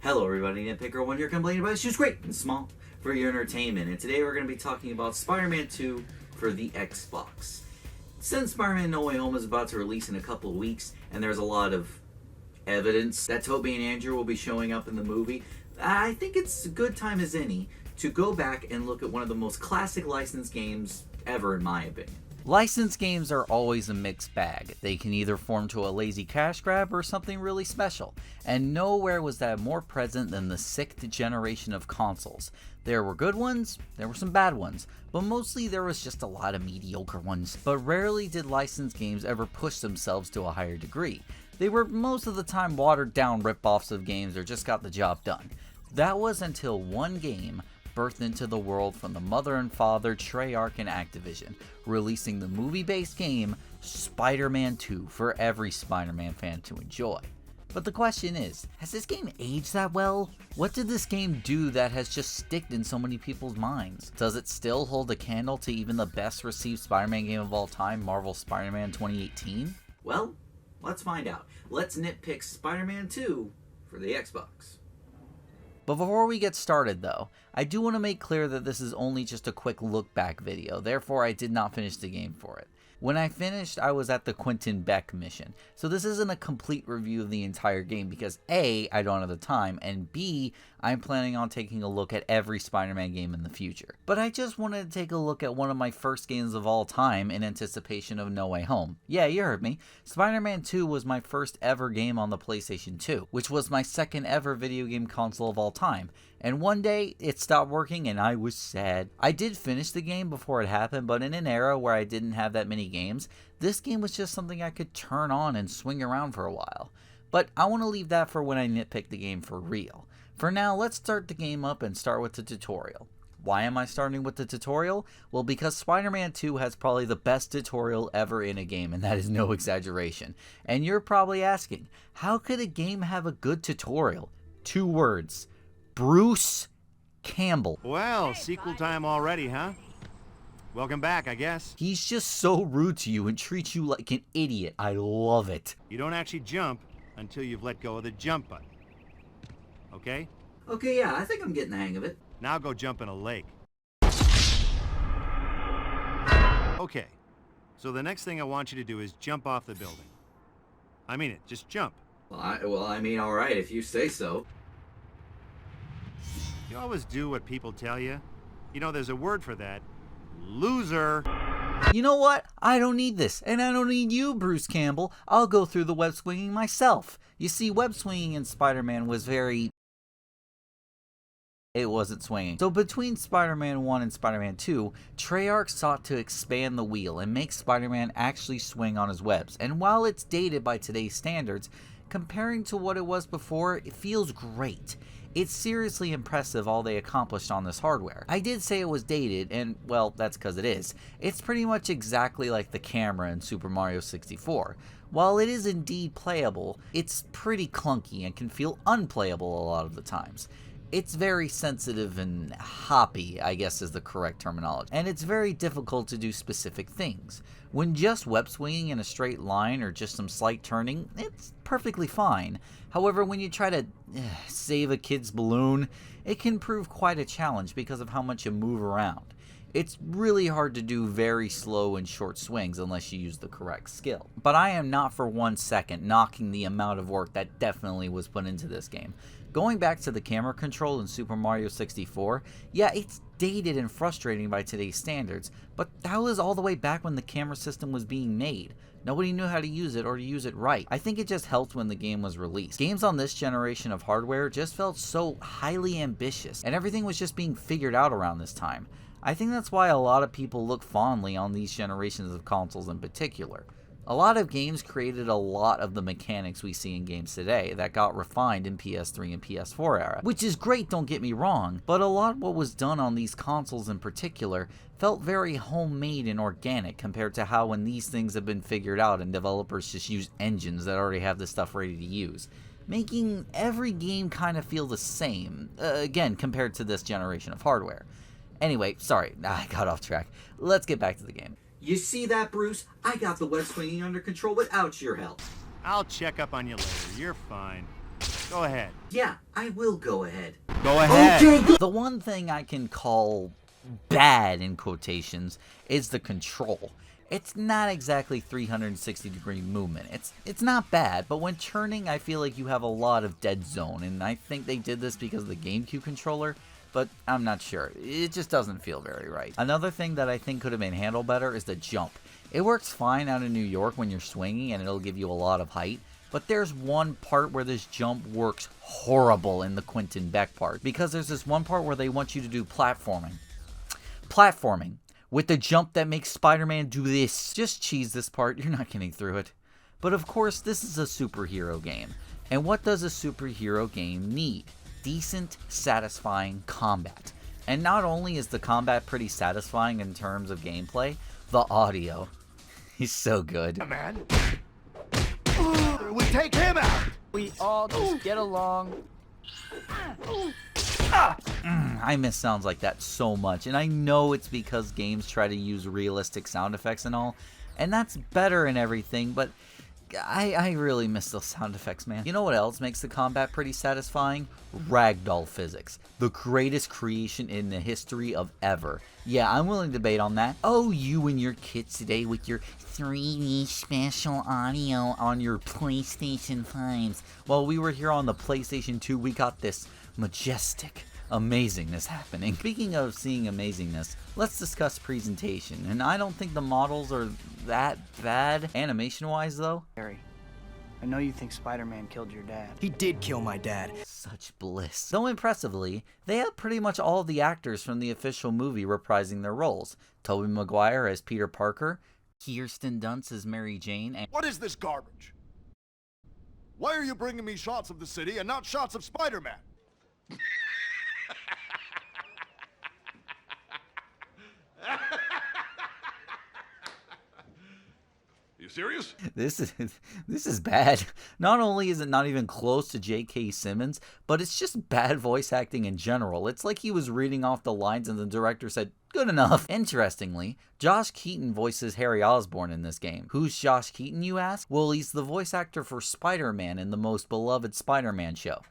Hello everybody, NitPicker 1 here complaining about issues great and small for your entertainment, and today we're going to be talking about Spider-Man 2 for the Xbox. Since Spider-Man No Way Home is about to release in a couple of weeks, and there's a lot of evidence that Tobey and Andrew will be showing up in the movie, I think it's a good time as any to go back and look at one of the most classic licensed games ever in my opinion. Licensed games are always a mixed bag. They can either form to a lazy cash grab or something really special, and nowhere was that more present than the 6th generation of consoles. There were good ones, there were some bad ones, but mostly there was just a lot of mediocre ones. But rarely did licensed games ever push themselves to a higher degree. They were most of the time watered down rip-offs of games or just got the job done. That was until one game birthed into the world from the mother and father Treyarch and Activision, releasing the movie-based game Spider-Man 2 for every Spider-Man fan to enjoy. But the question is, has this game aged that well? What did this game do that has just sticked in so many people's minds? Does it still hold a candle to even the best received Spider-Man game of all time, Marvel's Spider-Man 2018? Well, let's find out. Let's nitpick Spider-Man 2 for the Xbox. But before we get started though, I do want to make clear that this is only just a quick look back video, therefore I did not finish the game for it. When I finished, I was at the Quentin Beck mission, so this isn't a complete review of the entire game because A, I don't have the time, and B, I'm planning on taking a look at every Spider-Man game in the future. But I just wanted to take a look at one of my first games of all time in anticipation of No Way Home. Yeah, you heard me. Spider-Man 2 was my first ever game on the PlayStation 2, which was my second ever video game console of all time. And one day, it stopped working and I was sad. I did finish the game before it happened, but in an era where I didn't have that many games, this game was just something I could turn on and swing around for a while. But I want to leave that for when I nitpick the game for real. For now, let's start the game up and start with the tutorial. Why am I starting with the tutorial? Well, because Spider-Man 2 has probably the best tutorial ever in a game, and that is no exaggeration. And you're probably asking, how could a game have a good tutorial? 2 words. Bruce Campbell. Well, sequel time already, huh? Welcome back, I guess. He's just so rude to you and treats you like an idiot. I love it. You don't actually jump until you've let go of the jump button. Okay? Okay, yeah, I think I'm getting the hang of it. Now go jump in a lake. Okay, so the next thing I want you to do is jump off the building. I mean it, just jump. Well, I mean, alright, if you say so. You always do what people tell you. You know, there's a word for that. Loser. You know what? I don't need this, and I don't need you, Bruce Campbell. I'll go through the web swinging myself. You see, web swinging in Spider-Man was it wasn't swinging. So between Spider-Man 1 and Spider-Man 2, Treyarch sought to expand the wheel and make Spider-Man actually swing on his webs. And while it's dated by today's standards, comparing to what it was before, it feels great. It's seriously impressive all they accomplished on this hardware. I did say it was dated, and well, that's because it is. It's pretty much exactly like the camera in Super Mario 64. While it is indeed playable, it's pretty clunky and can feel unplayable a lot of the times. It's very sensitive and hoppy, I guess is the correct terminology, and it's very difficult to do specific things. When just web swinging in a straight line or just some slight turning, it's perfectly fine. However, when you try to save a kid's balloon, it can prove quite a challenge because of how much you move around. It's really hard to do very slow and short swings unless you use the correct skill. But I am not for 1 second knocking the amount of work that definitely was put into this game. Going back to the camera control in Super Mario 64, yeah, it's dated and frustrating by today's standards, but that was all the way back when the camera system was being made. Nobody knew how to use it or to use it right. I think it just helped when the game was released. Games on this generation of hardware just felt so highly ambitious, and everything was just being figured out around this time. I think that's why a lot of people look fondly on these generations of consoles in particular. A lot of games created a lot of the mechanics we see in games today that got refined in PS3 and PS4 era, which is great, don't get me wrong, but a lot of what was done on these consoles in particular felt very homemade and organic compared to how when these things have been figured out and developers just use engines that already have this stuff ready to use, making every game kind of feel the same, again, compared to this generation of hardware. Anyway, sorry, I got off track. Let's get back to the game. You see that, Bruce? I got the web swinging under control without your help. I'll check up on you later. You're fine. Go ahead. Yeah, I will go ahead. Go ahead. Okay. The one thing I can call bad in quotations is the control. It's not exactly 360-degree movement. It's not bad, but when turning, I feel like you have a lot of dead zone, and I think they did this because of the GameCube controller, but I'm not sure. It just doesn't feel very right. Another thing that I think could have been handled better is the jump. It works fine out in New York when you're swinging, and it'll give you a lot of height, but there's one part where this jump works horrible in the Quentin Beck part, because there's this one part where they want you to do platforming. With the jump that makes Spider-Man do this. Just cheese this part, you're not getting through it. But of course, this is a superhero game. And what does a superhero game need? Decent, satisfying combat. And not only is the combat pretty satisfying in terms of gameplay, the audio is so good. Man. We take him out. We all just get along. I miss sounds like that so much, and I know it's because games try to use realistic sound effects and all, and that's better and everything, but I really miss those sound effects, man. You know what else makes the combat pretty satisfying? Ragdoll physics. The greatest creation in the history of ever. Yeah, I'm willing to debate on that. Oh, you and your kids today with your 3D special audio on your PlayStation 5s. While we were here on the PlayStation 2, we got this majestic amazingness happening. Speaking of seeing amazingness, let's discuss presentation. And I don't think the models are that bad animation-wise, though. Harry, I know you think Spider-Man killed your dad. He did kill my dad. Such bliss. Though impressively, they have pretty much all of the actors from the official movie reprising their roles. Tobey Maguire as Peter Parker, Kirsten Dunst as Mary Jane, and What is this garbage? Why are you bringing me shots of the city and not shots of Spider-Man? You serious? This is bad. Not only is it not even close to J.K. Simmons, but it's just bad voice acting in general. It's like he was reading off the lines and the director said, good enough. Interestingly, Josh Keaton voices Harry Osborn in this game. Who's Josh Keaton, you ask? Well, he's the voice actor for Spider-Man in the most beloved Spider-Man show.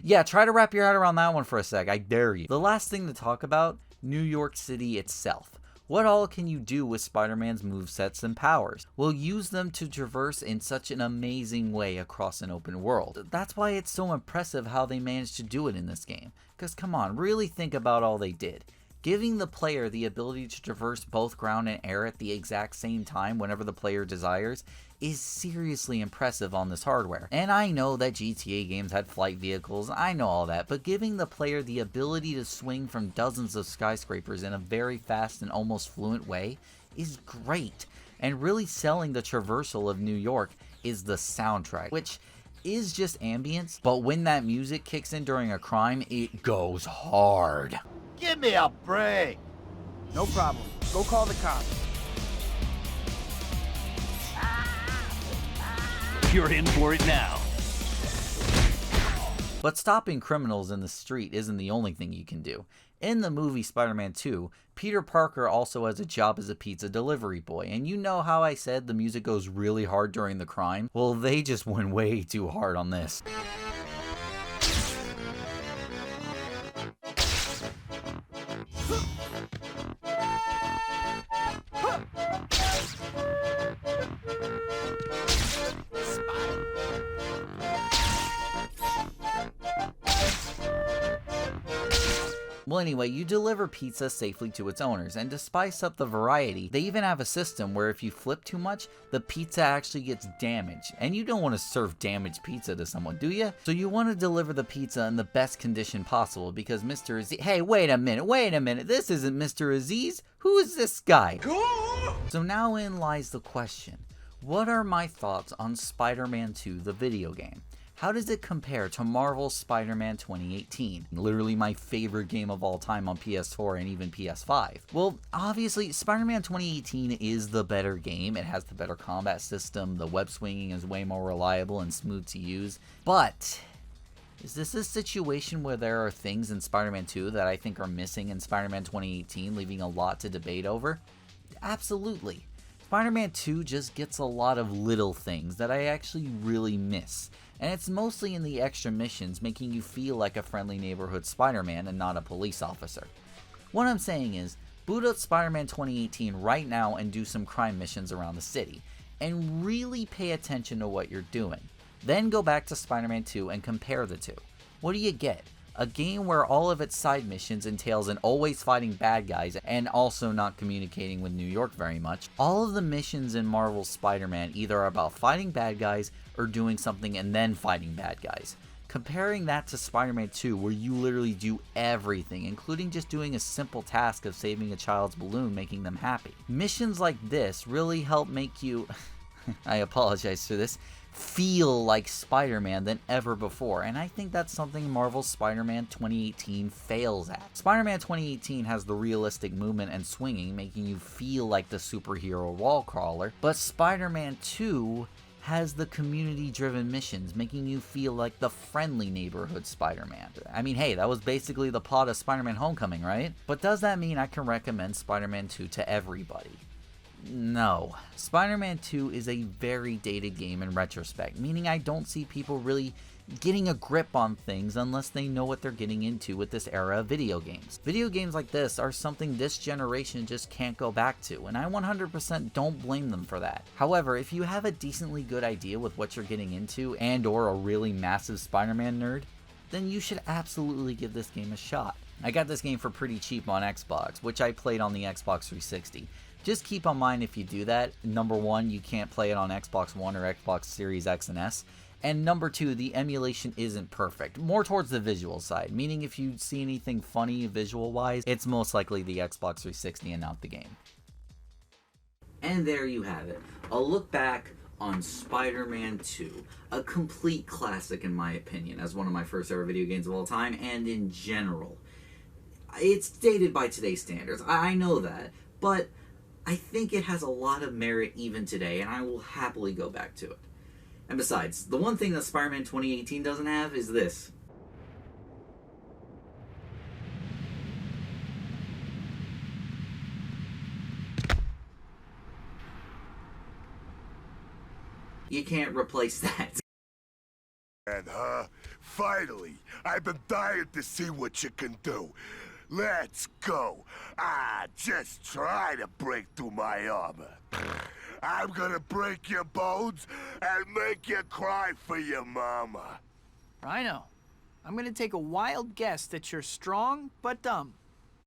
Yeah, try to wrap your head around that one for a sec, I dare you. The last thing to talk about, New York City itself. What all can you do with Spider-Man's movesets and powers? Well, use them to traverse in such an amazing way across an open world. That's why it's so impressive how they managed to do it in this game. Because come on, really think about all they did. Giving the player the ability to traverse both ground and air at the exact same time whenever the player desires is seriously impressive on this hardware. And I know that GTA games had flight vehicles, I know all that, but giving the player the ability to swing from dozens of skyscrapers in a very fast and almost fluent way is great. And really selling the traversal of New York is the soundtrack, which is just ambience, but when that music kicks in during a crime, it goes hard. Give me a break. No problem. Go call the cops. You're in for it now. But stopping criminals in the street isn't the only thing you can do. In the movie Spider-Man 2, Peter Parker also has a job as a pizza delivery boy, and you know how I said the music goes really hard during the crime? Well, they just went way too hard on this. Well, anyway, you deliver pizza safely to its owners, and to spice up the variety, they even have a system where if you flip too much, the pizza actually gets damaged. And you don't want to serve damaged pizza to someone, do you? So you want to deliver the pizza in the best condition possible, because Mr. Aziz— hey, wait a minute, this isn't Mr. Aziz. Who is this guy? So now in lies the question. What are my thoughts on Spider-Man 2, the video game? How does it compare to Marvel's Spider-Man 2018? Literally my favorite game of all time on PS4 and even PS5. Well, obviously, Spider-Man 2018 is the better game. It has the better combat system, the web swinging is way more reliable and smooth to use. But is this a situation where there are things in Spider-Man 2 that I think are missing in Spider-Man 2018, leaving a lot to debate over? Absolutely. Spider-Man 2 just gets a lot of little things that I actually really miss. and it's mostly in the extra missions making you feel like a friendly neighborhood Spider-Man and not a police officer. What I'm saying is, boot up Spider-Man 2018 right now and do some crime missions around the city, and really pay attention to what you're doing. Then go back to Spider-Man 2 and compare the two. What do you get? A game where all of its side missions entails an always fighting bad guys and also not communicating with New York very much. All of the missions in Marvel's Spider-Man either are about fighting bad guys or doing something and then fighting bad guys. Comparing that to Spider-Man 2, where you literally do everything, including just doing a simple task of saving a child's balloon, making them happy. Missions like this really help make you, I apologize for this, feel like Spider-Man than ever before, and I think that's something Marvel's Spider-Man 2018 fails at. Spider-Man 2018 has the realistic movement and swinging, making you feel like the superhero wall crawler, but Spider-Man 2 has the community-driven missions, making you feel like the friendly neighborhood Spider-Man. I mean, hey, that was basically the plot of Spider-Man Homecoming, right? But does that mean I can recommend Spider-Man 2 to everybody? No. Spider-Man 2 is a very dated game in retrospect, meaning I don't see people really getting a grip on things unless they know what they're getting into with this era of video games. Video games like this are something this generation just can't go back to, and I 100% don't blame them for that. However, if you have a decently good idea with what you're getting into and or a really massive Spider-Man nerd, then you should absolutely give this game a shot. I got this game for pretty cheap on Xbox, which I played on the Xbox 360. Just keep in mind if you do that, number one, you can't play it on Xbox One or Xbox Series X and S, and number two, the emulation isn't perfect, more towards the visual side, meaning if you see anything funny visual-wise, it's most likely the Xbox 360 and not the game. And there you have it, a look back on Spider-Man 2, a complete classic in my opinion, as one of my first ever video games of all time, and in general. It's dated by today's standards, I know that, but I think it has a lot of merit even today, and I will happily go back to it. And besides, the one thing that Spider-Man 2018 doesn't have is this. You can't replace that. And finally, I've been dying to see what you can do. Let's go. Just try to break through my armor. I'm gonna break your bones and make you cry for your mama. Rhino, I'm gonna take a wild guess that you're strong but dumb.